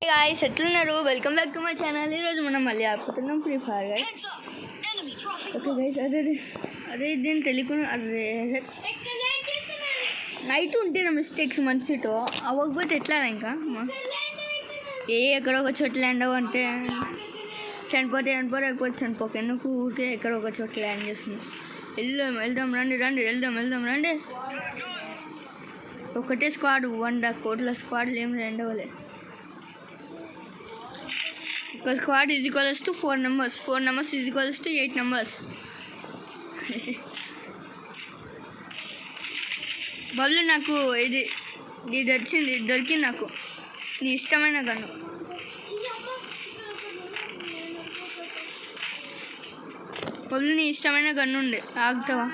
Guys ఎట్లున్నారు welcome back to my channel. ఈరోజు మనం మళ్ళీ ఆడుకుంటున్నాం free fire guys. Okay guys, అదే దీన్ని తెలియకుండా అదే నైట్ ఉంటే నా మిస్టేక్స్ మంచితో అవ్వకపోతే ఎట్లా ఇంకా ఎక్కడో ఒక చోట ల్యాండ్ అవ్వంటే చనిపోతే చనిపోక ఎందుకు ఊరికే ఎక్కడో ఒక చోట ల్యాండ్ చేస్తున్నాం. వెళ్దాం రండి. ఒకటే స్క్వాడ్ 100 కోట్ల స్క్వాడ్లు ఏం రెండు అవ్వలే. ఒక squad is equals to 4 numbers, 4 numbers is equals to 8 numbers. Bablu నాకు ఇది దొరికింది నాకు నీ ఇష్టమైన గన్ను. బబ్లు నీ ఇష్టమైన గన్ను ఉండే ఆగుతావా?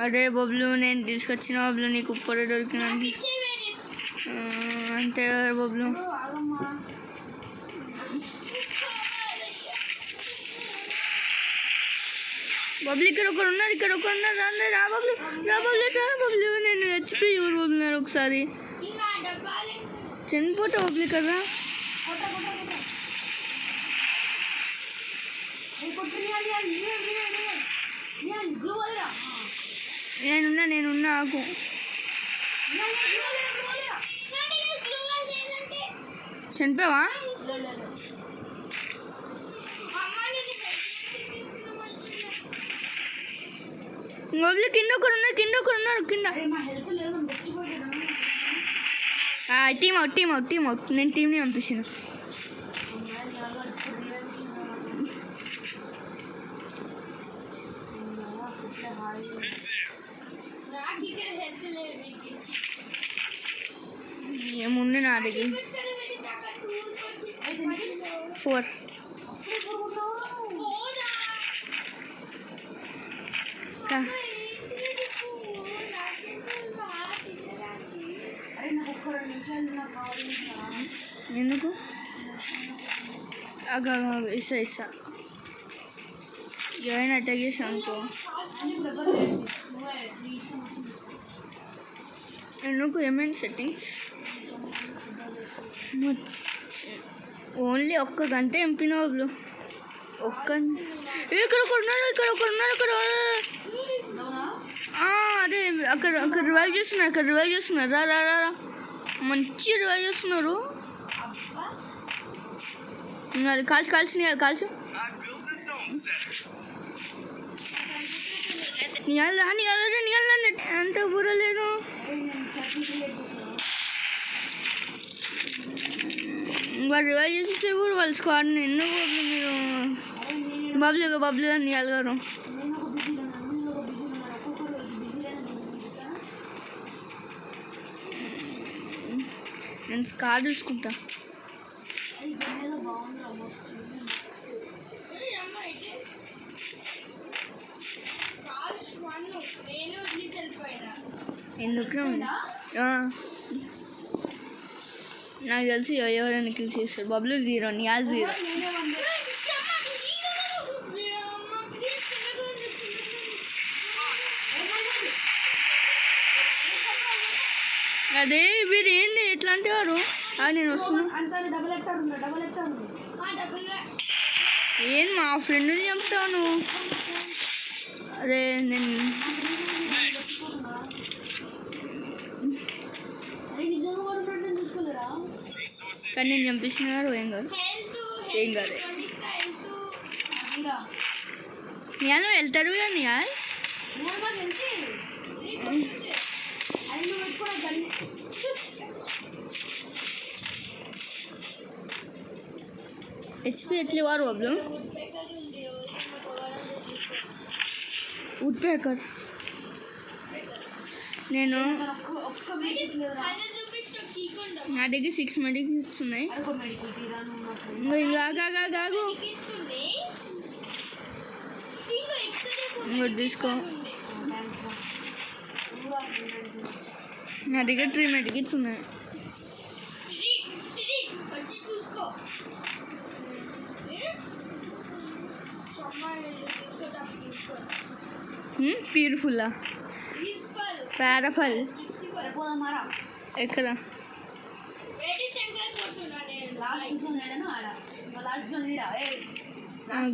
అదే బబ్లు నేను తీసుకొచ్చిన బబ్లు నీకు ఉప్పర దొరికినండి అంతే బబ్లు. బబ్లు ఇక్కడ ఒకరు ఉన్నారు రా బబ్లు నేను హెచ్పి ఊరు బబ్లున్నారు ఒకసారి చనిపోతా బబ్లు కదా. నేనున్నా ఆకు చనిపోవా? బబ్లు కింద ఒకరు ఉన్నారు కింద. Team out. నేను టీంని పంపిస్తాను. ఏముంది నా దగ్గర 4. ఎందుకు ఇస్తా జాయిన్ అటాక్ చేసా అనుకో. ఎందుకు ఏమైనా సెట్టింగ్స్ ఓన్లీ ఒక్క గంట ఎంపిన వాళ్ళు ఇక్కడ అదే అక్కడ రివైవ్ చేస్తున్నారు. రా మంచి రివైవ్ చేస్తున్నారు. అది కాల్చు నియాల అంత బుర్రలేదు. వాడు రివైవ్ చేసేస్తే కూడా వాళ్ళ స్క్వాడ్ని ఎందుకు మీరు బబ్లు నియాల గారు నేను స్కార్ చూసుకుంటా. ఎందుకు నాకు తెలిసి ఎవరైనా కిల్ చేస్తారు. బబ్లు 0, నియాల్ 0. అదే వీడు ఏంది ఎట్లాంటి వారు? నేను వస్తున్నా. ఏం మా ఫ్రెండ్ని చెప్తావు నువ్వు? అదే నేను కానీ నేను చంపించిన గారు ఏం కాదు. నియాల్ వెళ్తారు కదా నియాల్. హెచ్పి ఎట్లే వారు బబ్లు వుడ్ పేకర్. నేను నా దగ్గర 6 మెడికిట్స్ ఉన్నాయి. ఇంకోటి తీసుకో. నా దగ్గర 3 మెడికిట్స్ ఉన్నాయి. బ్యూటిఫుల్లా పారాఫల్ ఎక్కడ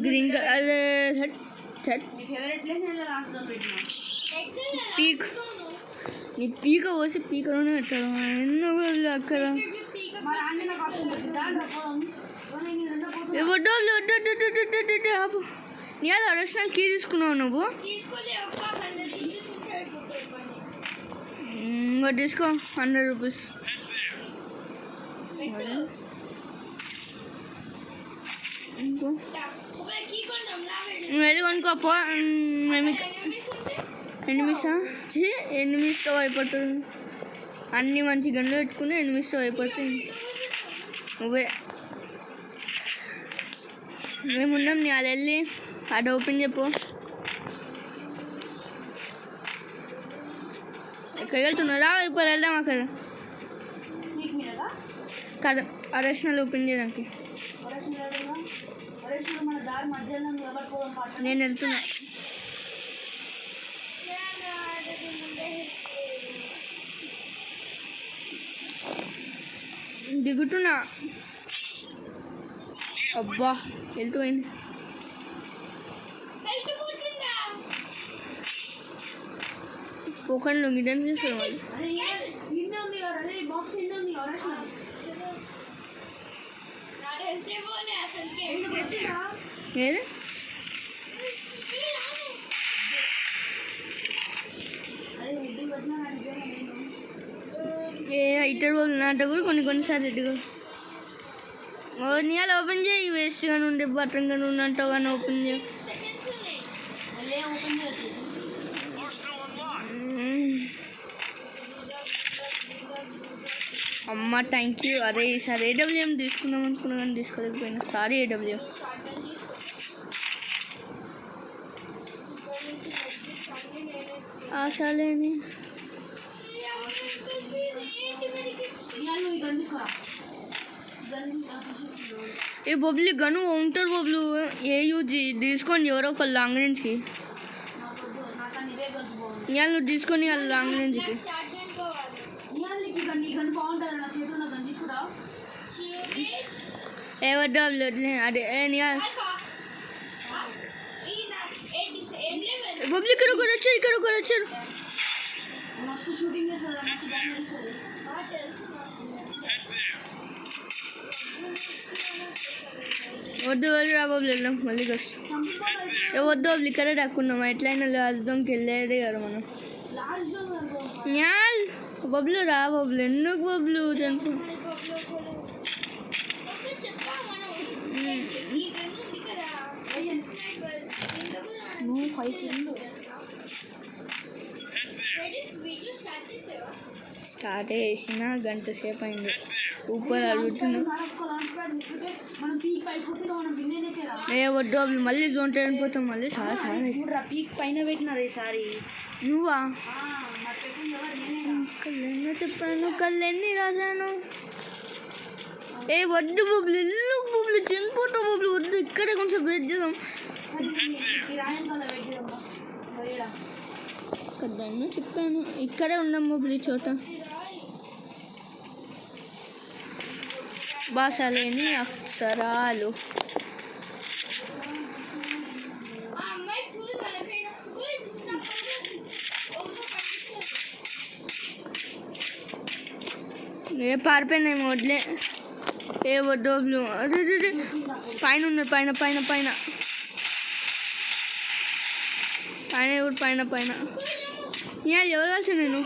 గ్రీన్ కలర్ పీక్ నీ పీక కోసి పీకలోనే పెట్టాడు ఎందుకు అక్కడ నీ అది అడసిన కీ తీసుకున్నావు నువ్వు ఇంకా తీసుకో 100 రూపీస్ నువ్వు వెళ్ళి కొనుక్కోపో ఎనిమిదితో అయిపోతుంది అన్నీ మంచి గన్నులు పెట్టుకుని ఎనిమిదితో అయిపోతుంది నువ్వే మేమున్నాం నీ అది వెళ్ళి అది ఓపెన్ చెప్పు ఎక్కడికి వెళ్తున్నారా ఇప్పుడు వెళ్దాం అక్కడ కదా అరేషనల్ ఓపెన్ చేయడానికి నేను వెళ్తున్నా దిగుతున్నా అబ్బా వెళ్తుపోయింది పోకండి గిడ్డని చేస్తారు వాళ్ళు ఇద్దరు వాళ్ళు నాట కూడా కొన్నిసార్లు ఎదుగు నీళ్ళు ఓపెన్ చేయి వేస్ట్గా ఉండే బట్టంగా ఉన్నట్టు కానీ ఓపెన్ చేయి అమ్మ థ్యాంక్ యూ అరే ఈసారి ఏడబ్ల్యూఎం తీసుకుందాం అనుకున్నా కానీ తీసుకోలేకపోయినా సారీ ఏడబ్ల్యూఎం ఆశాలేని ఏ బొబ్లీ గను ఉంటారు బొబ్లు ఏ యూజ్ తీసుకొని ఎవరో ఒక లాంగ్ రేంజ్కి ఇవాళ నువ్వు తీసుకొని వాళ్ళ లాంగ్ రేంజ్కి ఏ వద్దా వదిలే అదే బొబ్లీ ఇక్కడ ఒకరు వచ్చారు ఇక్కడ ఒకరు వచ్చారు వద్దు వాళ్ళు రా బొబ్లు వెళ్దాం మళ్ళీ కష్టం వద్దు బొబ్లు ఇక్కడే రాకున్నాం ఎట్లయినా లాస్ట్ దొంగకి వెళ్ళేది కదా మనం న్యాల్ బొబ్లు రా బొబ్లు ఎందుకు బొబ్లు చనుకో స్టార్ట్ చేసిన గంట సేపు అయింది ఊపర్ అడుగుతున్నా ఏ వద్దు మళ్ళీ జోన్ టైం పోతాం మళ్ళీ చాలా చాలా పీక్ పైన పెట్టినారు ఈసారి నువ్వా కళ్ళెన్నో చెప్పాను కళ్ళెన్ని రాశాను ఏ వద్దు బొబ్బులు ఇల్లు బొబ్బులు చనిపోతా బొబ్బులు వద్దు ఇక్కడే కొంచెం వెయిట్ చేద్దాం కళ్ళెన్నో చెప్పాను ఇక్కడే ఉన్నాం బొబ్బులు ఈ చోట భాషలేని అక్షరాలు ఏ పారిపోయినాయి వడ్లే ఏ వడ్డోబ్లు అదే పైన ఉన్నాయి పైన పైన పైన పైన ఎవరు పైన పైన నేను ఎవరు కలిసి నేను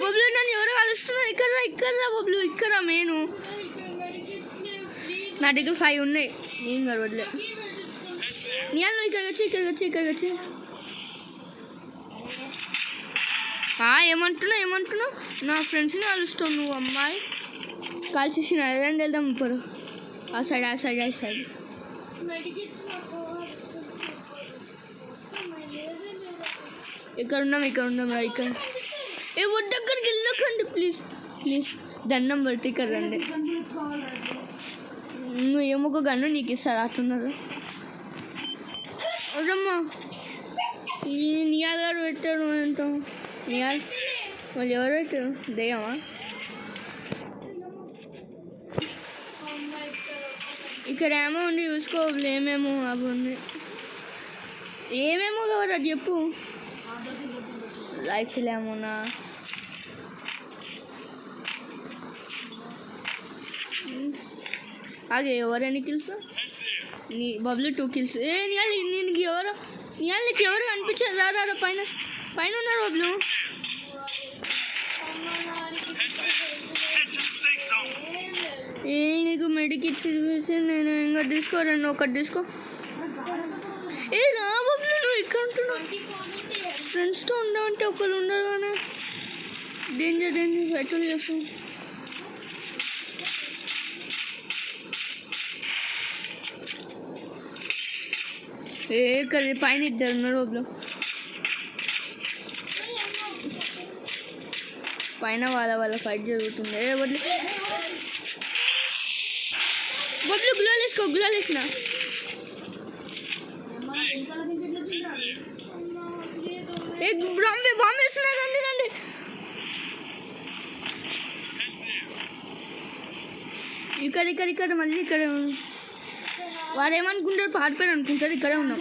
బొబ్లు నన్ను ఎవరు కలుస్తున్నా ఇక్కడ ఇక్కడ బొబ్లు ఇక్కడ మెయిన్ నా దగ్గర 5 ఉన్నాయి ఏం కాదు వడ్లే నేను ఇక్కడికి వచ్చి ఇక్కడికి వచ్చి ఇక్కడికి వచ్చి ఏమంటున్నావు నా ఫ్రెండ్స్ని కలుస్తావు నువ్వు అమ్మాయి కలిసి రండి వెళ్దాం ఇప్పుడు ఆ సైడ్ ఇక్కడ ఉన్నాం ఇక్కడ ఏ వద్దు దగ్గరికి వెళ్ళకండి ప్లీజ్ దండం పడితే ఇక్కడ రండి నువ్వు ఏమో ఒక గన్ను నీకు ఇస్తారు అట్టున్నారు అమ్మా ఈ నియాల్ గారు పెట్టాడు ఏంటో నియాల్ వాళ్ళు ఎవరు పెట్టారు దయ్యమా ఇక్కడ ఏమో ఉండి చూసుకో ఏమేమో అవి ఉన్నాయి. ఏమేమో కావాలి అది చెప్పు. రైఫిల్ ఏమోనా, ఆగే ఎవరైనా కిల్స్ నీ బబ్లు 2 కిల్స్. నీకు ఎవరు నీకు ఎవరు అనిపించారు? రా పైన పైన ఉన్నారు బబ్లు. నీకు మెడికిట్ నేను ఇంకా తీసుకో, రెండు ఒకటి తీసుకో. రా బబ్లు నువ్వు ఇక్కడ ఉంటున్నావు. ఫ్రెండ్స్తో ఉండవంటే ఒకరు ఉండరు కానీ డేంజర్ పెట్రోల్ చేస్తాం. కలి పైన ఇద్దరు ఉన్నారు బబ్లు. పైన వాళ్ళ ఫైట్ జరుగుతుంది. బబ్లు గులాలు వేసుకో, గులాలు వేసిన. బాంబు వేస్తున్నారు. రండి ఇక్కడ మళ్ళీ ఇక్కడ. వాడు ఏమనుకుంటారు? పాడిపోయారు అనుకుంటారు. ఇక్కడే ఉన్నాం.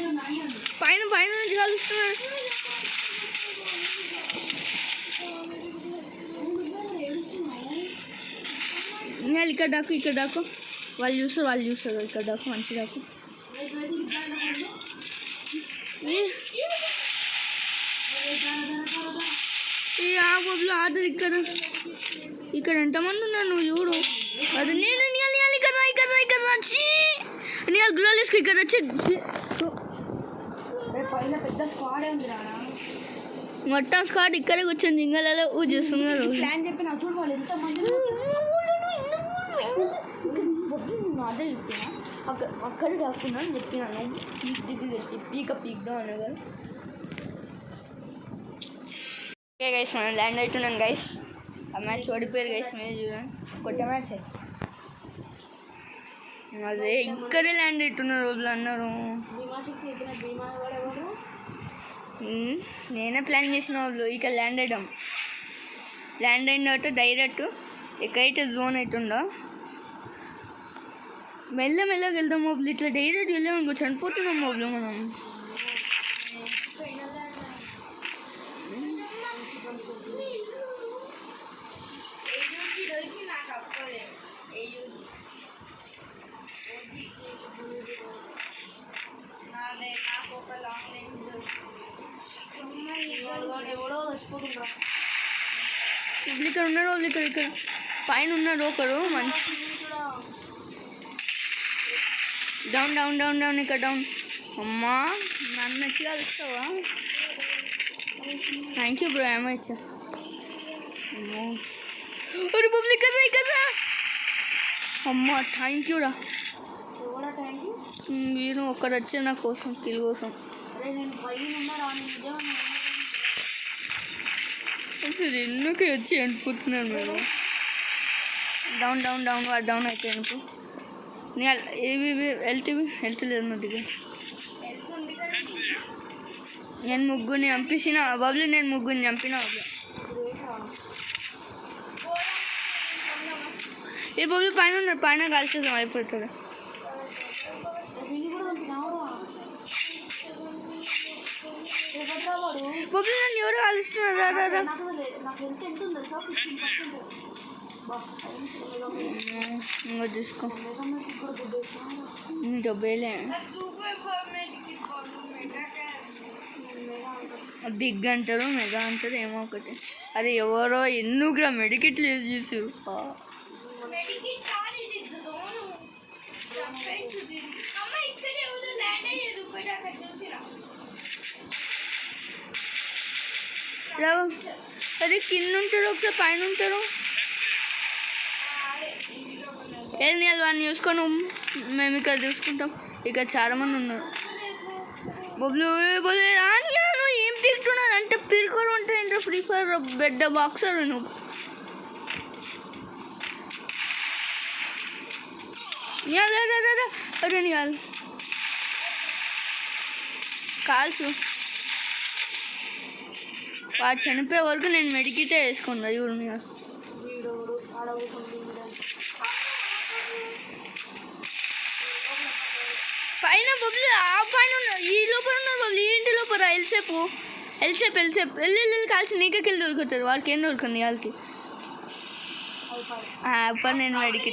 పైన నుంచి కలుస్తున్నారు. ఇక్కడ దాకు వాళ్ళు చూస్తారు. ఇక్కడ దాకు మంచి దాకు. బబ్లు ఆర్డర్ ఇక్కడ ఎంతమంది ఉన్నారు నువ్వు చూడు. అది నేను ఇక్కడ గులాలేసుకు ఇక్కడ వచ్చి మొత్తం స్క్వాడ్ ఇక్కడే కూర్చొని జింగలలో చేస్తున్నారు. అదే చెప్పినా అక్కడ కాకుండా చెప్పినాను. పీక్దా అనగా. ఓకే గైస్, మనం ల్యాండ్ అవుతున్నాం గైస్. ఆ మ్యాచ్ ఓడిపోయారు గైస్. మీరు చూడండి, కొట్ట మ్యాచ్ అదే ఇక్కడే ల్యాండ్ అవుతున్నారు రోజులు అన్నారు. నేనే ప్లాన్ చేసిన వాళ్ళు ఇక్కడ ల్యాండ్ అయిన తర్వాత డైరెక్ట్ ఎక్కడైతే జోన్ అవుతుందో మెల్లగా వెళ్దాం మొబైల్. ఇట్లా డైరెక్ట్ వెళ్ళాము ఇంకో చనిపోతున్నాం మొబైల్ మనం. ఇక్కడ ఉన్నారు ఇక్కడ పైన ఉన్నారు ఒకరు మంచి. డౌన్ ఇక్కడ డౌన్. అమ్మా నన్ను వచ్చి కలుస్తావా? Thank you bro. ఏమో ఇచ్చా పబ్లిక్ కదా. అమ్మా థ్యాంక్ యూ రా. మీరు ఒకరు వచ్చే నా కోసం కిల్ కోసం. అసలు ఎందుకు వచ్చి అనిపోతున్నాను మీరు. డౌన్ వాడు డౌన్ అయితే అనుకో. వెళ్తలేదు మధ్యగా. నేను ముగ్గురిని చంపేసిన బబ్లు. చంపిన బబ్లు. ఈ బబ్లు పైన కలిసేద్దాం అయిపోతుంది. బబ్లు నన్ను ఎవరు కలుస్తున్నారు? ఇంకో తీసుకో. డబ్బేలే బిగ్ అంటారు, మెగా అంటారు, ఏమో ఒకటి. అది ఎవరో ఎన్నుగ్రా మెడికెట్లు యూజ్ చేసారు. అది కింద ఉంటారు, ఒకసారి పైన ఉంటారు. ఏది వాడిని చూసుకొని మేము ఇక్కడ చూసుకుంటాం. ఇక్కడ చాలా మంది ఉన్నారు. బబ్లు ఏం పీకుతున్నాను అంటే పిరుకోరు ఉంటాయి. ఏంటో ఫ్రీ ఫైర్ పెద్ద బాక్సర్ నువ్వు. అరే నీ కాల్చు. వాడు చనిపోయే వరకు నేను మెడికితే వేసుకున్నా చూడు. పైన బొబ్బులు ఆ పైన ఈ లోపల ఉన్నారు బొబ్బులు ఈ ఇంటి లోపల ఎల్సేపు వెళ్ళి కాల్చి నీకెళ్ళి దొరుకుతారు వాళ్ళకి ఏం దొరుకుతుంది వాళ్ళకి అప్పుడు నేను వాడికి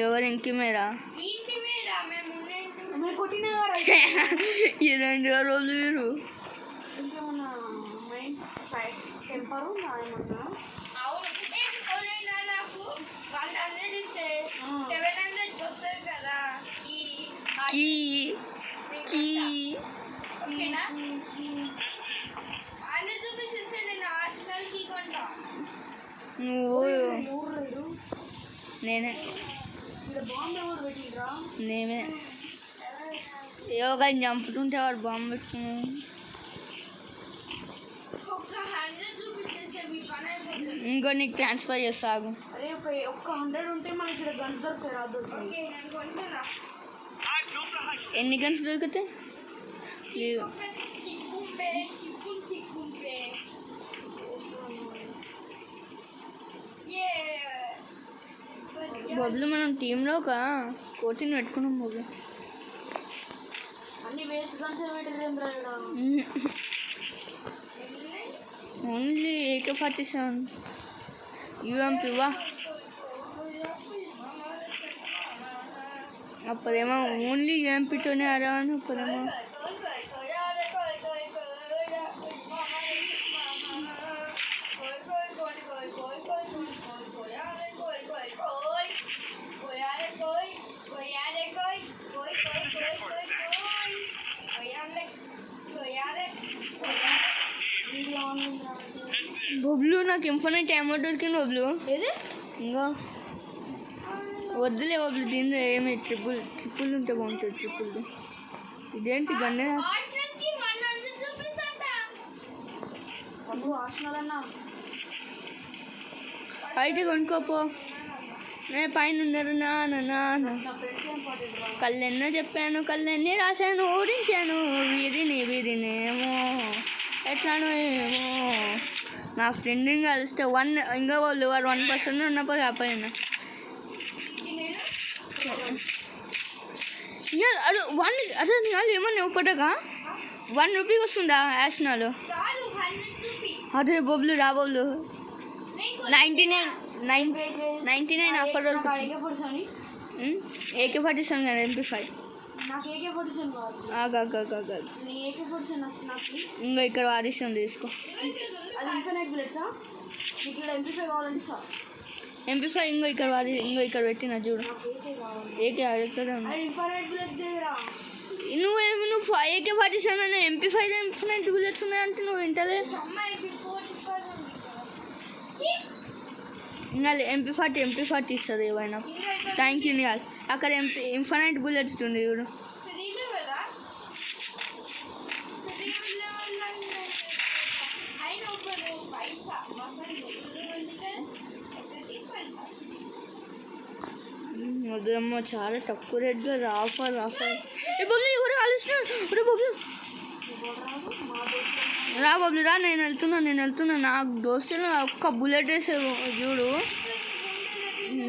ఎవరు ఇంటి మీద ఇలాంటి రోజు మీరు నేనే యోగా చంపుతుంటే వాడు బాంబు పెట్టుకున్నాను. ఇంకో నీకు ట్రాన్స్ఫర్ చేస్తాగు. ఎన్ని గన్స్ దొరుకుతాయి? బొబ్బులు మనం టీంలో ఒక కోటిని పెట్టుకున్నాం బొబ్బులు. ఓన్లీ AK-47 UMP వా అప్పుడేమో ఓన్లీ UMPతోనే ఆడాను. అప్పుడేమో బొబ్బులు నాకు ఇన్ఫినిట్ అమౌ దొరికింది బొబ్బులు. ఇంకా వద్దులే బొబ్బులు దీనిలో ఏమి ట్రిపుల్ ఉంటే బాగుంటుంది. ట్రిపుల్ ఇదేంటి గన్నే అయితే కొనుక్కోపో. పైన ఉన్నారు నాన్న కళ్ళెన్నో చెప్పాను కళ్ళెన్ని రాశాను ఓడించాను వీరినేమో ఎట్లానో ఏమో. నా ఫ్రెండ్ కలిస్తే ఇంకా వాళ్ళు 1% ఉన్నప్పుడు కాకపోయినా అరే వాళ్ళు ఏమన్నా ఇవ్వటగా 1 రూపీకి వస్తుందా యాష్నాలు? అదే బొబ్బులు రా బొబ్బులు 99 ఆఫర్ AK-47 కదా MP5 ఇంకా ఇక్కడ వారిస్తుంది తీసుకో. MP5 ఇంకో ఇక్కడ పెట్టిన చూడు. AK నువ్వు AK-47 MP5 ఇన్ఫినిట్ బుల్లెట్స్ ఉన్నాయంటే నువ్వు ఇంటలే. ఇంకా MP40 ఇస్తుంది ఏమైనా. Thank you Niall. అక్కడ ఇన్ఫినిట్ బుల్లెట్స్ ఉంది చూడు. అదేమ్మా చాలా తక్కువ రేట్గా ఆఫర్. బొబ్బులు ఎవరు ఆలోచిస్తున్నారు? బొబ్బులు రా బొబ్బులు రా. నేను వెళ్తున్నా. నాకు దోస్తులు ఒక్క బుల్లెట్ వేసే చూడు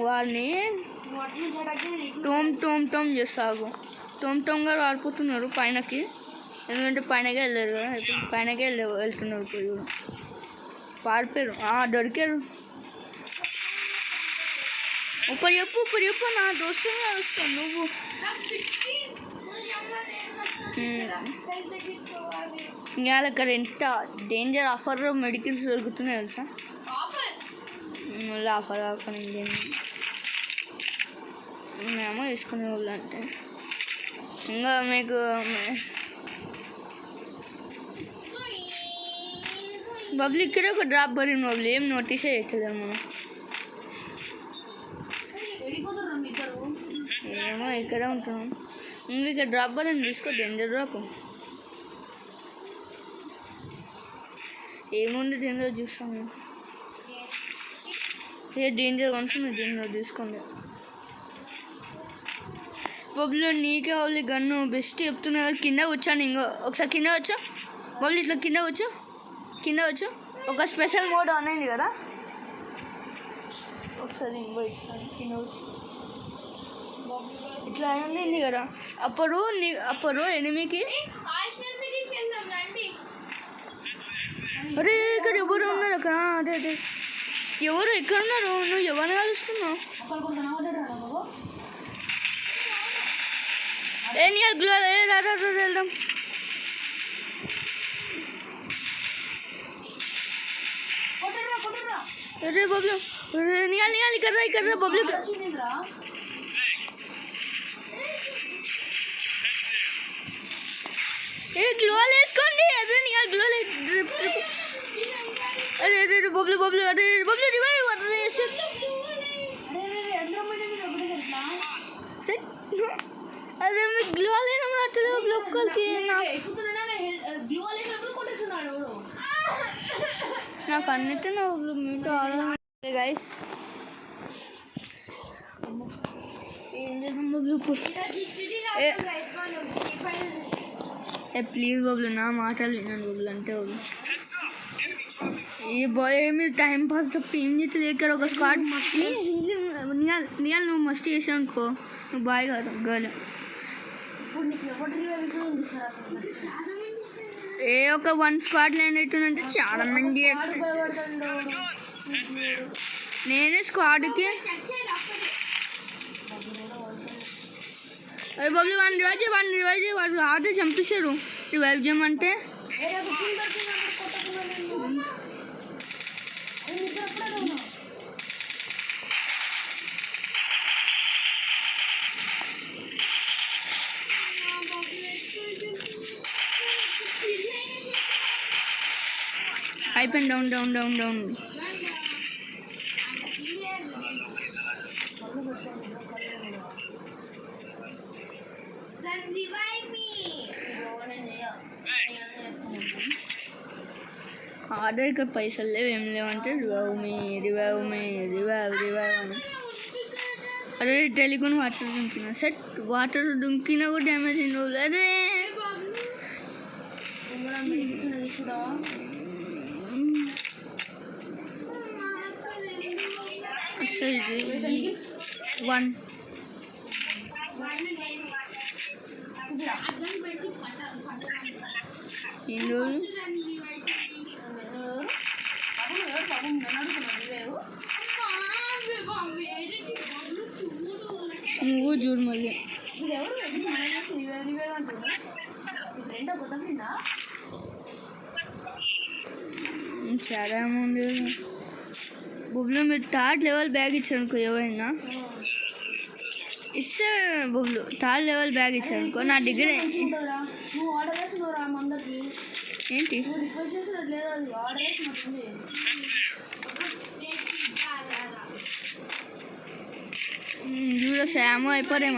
వాడిని టోమ్ చేస్తాగు. టోమ్ గారు ఆడిపోతున్నారు పైనకి. ఎందుకంటే పైనకే వెళ్ళారు కదా. పైనకే వెళ్తున్నారు చూడు. పారిపోయారు. దొరికారు. ఇప్పుడు చెప్పు నా దోస్తులు వస్తాను. నువ్వు ఇవాళ ఇక్కడ ఎంత డేంజర్ ఆఫర్ మెడికల్స్ దొరుకుతున్నాయి తెలుసా? మళ్ళీ ఆఫర్ కాకుండా మేము తీసుకునే వాళ్ళు అంటే ఇంకా మీకు బబ్లు ఇక్కడే ఒక డ్రాప్ పడింది బబ్లు. ఏం నోటీసే చేయట్లేదు మనం. ఏమో ఇక్కడే ఉంటున్నాం. ఇంకా ఇక్కడ డ్రాప్ పడింది తీసుకో. డేంజర్ డ్రాప్ ఏముంది డేంజర్ చూస్తాము. డేంజర్ వన్స్ డేంజర్ తీసుకోండి. బొబ్బులు నీకే వాళ్ళు గన్ను బెస్ట్ చెప్తున్నా. కింద వచ్చాను. ఇంకో ఒకసారి కింద వచ్చా. బబ్లు ఇట్లా కింద వచ్చు ఒక స్పెషల్ మోడ్ ఆన్ అయింది కదా ఒకసారి కింద వచ్చు ఇట్లా అయింది కదా అప్పుడు ఎనిమికి అరే ఇక్కడ ఎవరు ఉన్నారు అక్కడ అదే ఎవరు ఎక్కడ ఉన్నారు నువ్వు ఎవరిని కలుస్తున్నావు గ్లో రాదా వెళ్దాం అరే బబ్లు నియాలి ఇక్కడ బబ్లు గ్లో వేసుకోండి అదే నియా గ్లో అరే బబ్లు అరే బబ్లు రివైవ్ అదే మీ గ్లో లేను అట్లా బ్లోక్కి నాకు అన్నిటి మీతో గైస్ ఏం చేసాం బబ్లు ప్లీజ్ బబ్లు నా మాటలు వినండి బబ్లు అంటే బబ్లు ఏ బాయ్ మీరు టైం పాస్ తప్ప ఏం చేస్తుంది ఇక్కడ ఒక స్క్వాడ్ ప్లీజ్ నియాల్ నువ్వు మస్ట్ చేసావు అనుకో నువ్వు బాయ్ కాదు గర్ల్ ఒక 1 స్క్వాడ్ ల్యాండ్ అవుతుందంటే చాలా మంది నేనే స్క్వాడ్కి అరే బబ్లు వాడిని రివైవ్ వాడు ఆడే చంపేశారు రివైవ్ చేయమంటే అయిపోయింది డౌన్ ఆర్డర్ ఇక్కడ పైసలు లేవు ఏం లేవంటే రివైవ్ అని అరే టెలిఫోన్ వాటర్ దుంకినా సెట్ వాటర్ దుంకినా కూడా డ్యామేజ్ అయింది అదే వన్ నువ్వు చూడు మళ్ళీ చాలా అమౌంట్ బుబ్లు మీరు 3rd లెవెల్ బ్యాగ్ ఇచ్చారనుకో ఎవరైనా ఇస్తే బుబ్లు 3rd లెవెల్ బ్యాగ్ ఇచ్చారనుకో నా డిగ్రీ ఏంటి చూడ శాము అయిపోరు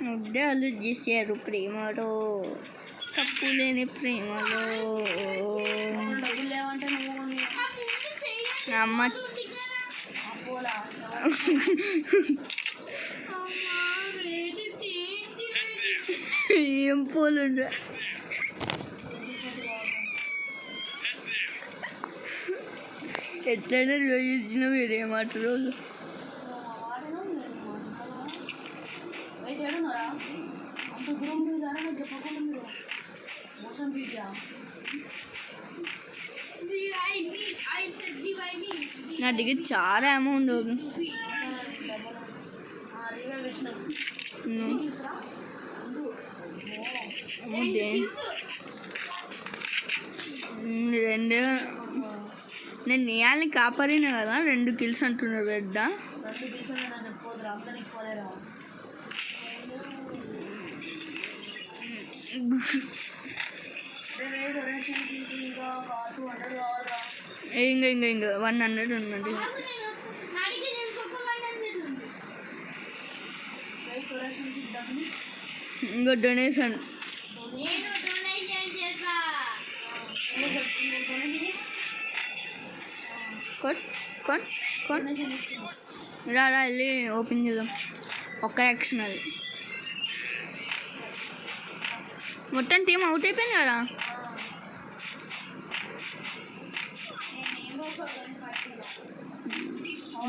వడ్డాలు చేశారు ప్రేమలో తప్పు లేని ప్రేమలో అమ్మ ఏం పోలుండే ఎట్లయినా చేసిన వేరే మాట రోజు నా దగ్గర చాలా అమౌంట్ రెండు నేను నియాల్ని కాపాడినా కదా 2 kills అంటున్నారు పెద్ద ఇంకా 100 ఉన్నది ఇంకో డొనేషన్ రా వెళ్ళి ఓపెన్ చేద్దాం ఒక్క యాక్షన్ అది మొత్తం టీం అవుట్ అయిపోయింది కదా.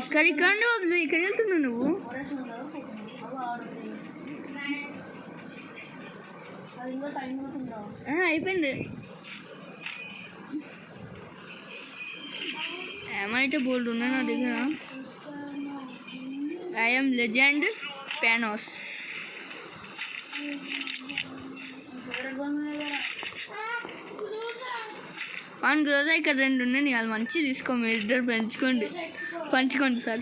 ఇక్కడికి బబ్లు, ఇక్కడికి వెళ్తున్నావు నువ్వు. అయిపోయింది. ఏమైతే బోల్డ్ ఉన్నాయి నా దగ్గర. I'm legend Panos. One Groza ఇక్కడ 2 ఉన్నాయి. వాళ్ళు మంచి తీసుకో, మీరు ఇద్దరు పంచుకోండి సార్.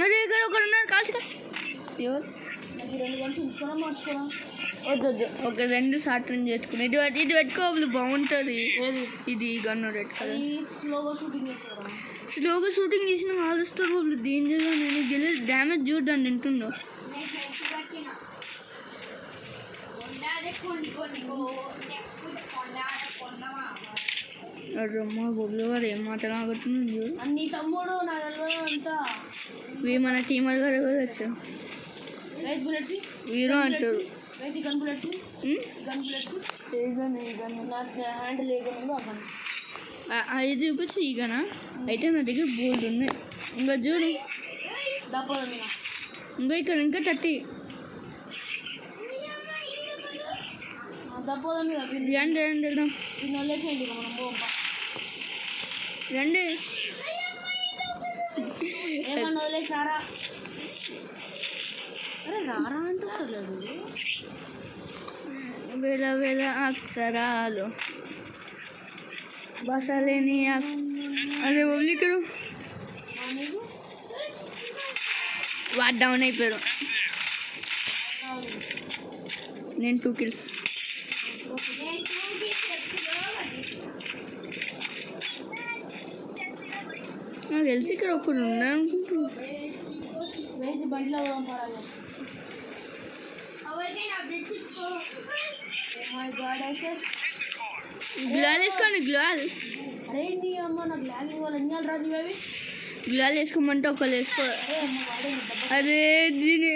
అరే ఇక్కడ ఒకరు ఉన్నారు కాల్చుకో. వద్దు ఒక 2 షార్ట్ రేంజ్ పెట్టుకుని ఇది పెట్టుకోవాలి, బాగుంటుంది. ఇది గన్ను రెడ్ కలర్. స్లోగా షూటింగ్ చేసిన వాళ్ళు వస్తారు బాబులు. డేంజర్గా నేను గెలి డ్యామేజ్ చూడ్డాన్ని తింటుండో. అమ్మా బొబ్బులు వారు ఏం మాటలు ఆగుతున్నాడు చూడు. అన్ని తమ్ముడు నా అంతా మన టీమర్ గారు కూడా వచ్చారు. హీరో అంటారు. ఇది చూపించు. ఈగనా అయితే నా దగ్గర బోల్డ్ ఉన్నాయి. ఇంకా చూడు, ఇంకా 30. రండి వెళ్దాం. రండి వేల అక్షరాలు బసలేని. అదే ఒబ్లికరు వాట్ డౌన్ అయిపోయారు. నేను 2 kills. నాకు తెలిసి ఇక్కడ ఒకరు ఉన్నారు అనుకుంటున్నాను. గ్లాల్ వేసుకోండి. గ్లాల్ వేసుకోమంటే ఒకళ్ళు వేసుకో. అదే దీని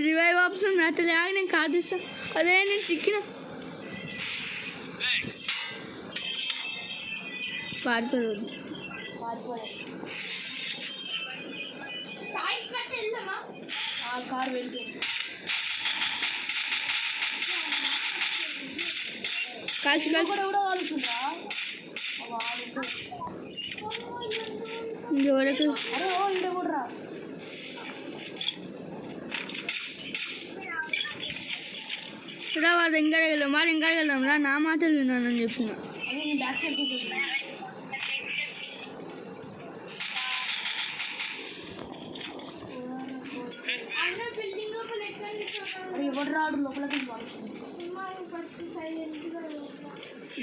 రివైవ్ ఆప్షన్ అట్లా లాగా నేను కాదిస్తా. అదే నేను చిక్కిన పారిపోదు. కార్ వెళ్తుంది. కాల్చి వాడు ఇంకా వెళ్ళాం రా. నా మాటలు విన్నానని చెప్పిన.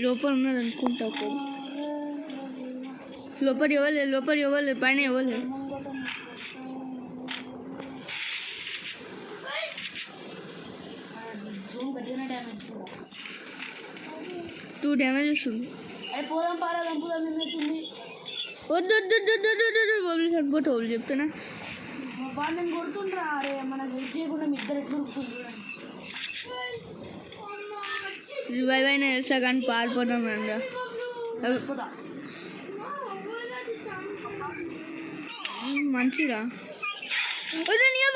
లోపల ఉన్నాడు అనుకుంటా. లోపల ఇవ్వలేదు పైన ఇవ్వలేదు. 2 డ్యామేజ్ వస్తుంది. వద్దు బొబ్బులు సరిపోతే వాళ్ళు చెప్తున్నా. రివైవ్ అయినా వేస్తా కానీ పారిపోతాం రండి. మంచిగా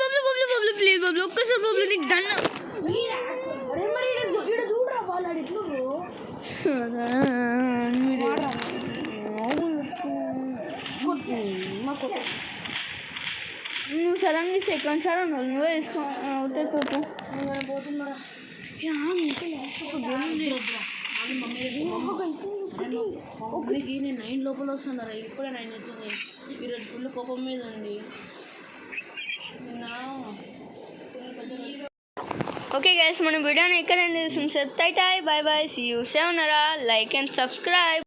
బొబ్బులు ప్లీజ్ బొబ్బులు ఒక్కసారి బొబ్బులు నీకు దన్న. నువ్వు సడన్గా సెకండ్ సార్ ఉన్నావు. నువ్వే వేసుకో అవుతాయి పోతు. నేను 9 లోపల వస్తున్నారా? ఇప్పుడే 9 అవుతుంది. ఈరోజు ఫుల్ కోపం మీద ఉంది. ఓకే గైస్, మన వీడియోని ఎక్కడ చూస్తాం. Bye bye, see you. Sayonara like and subscribe.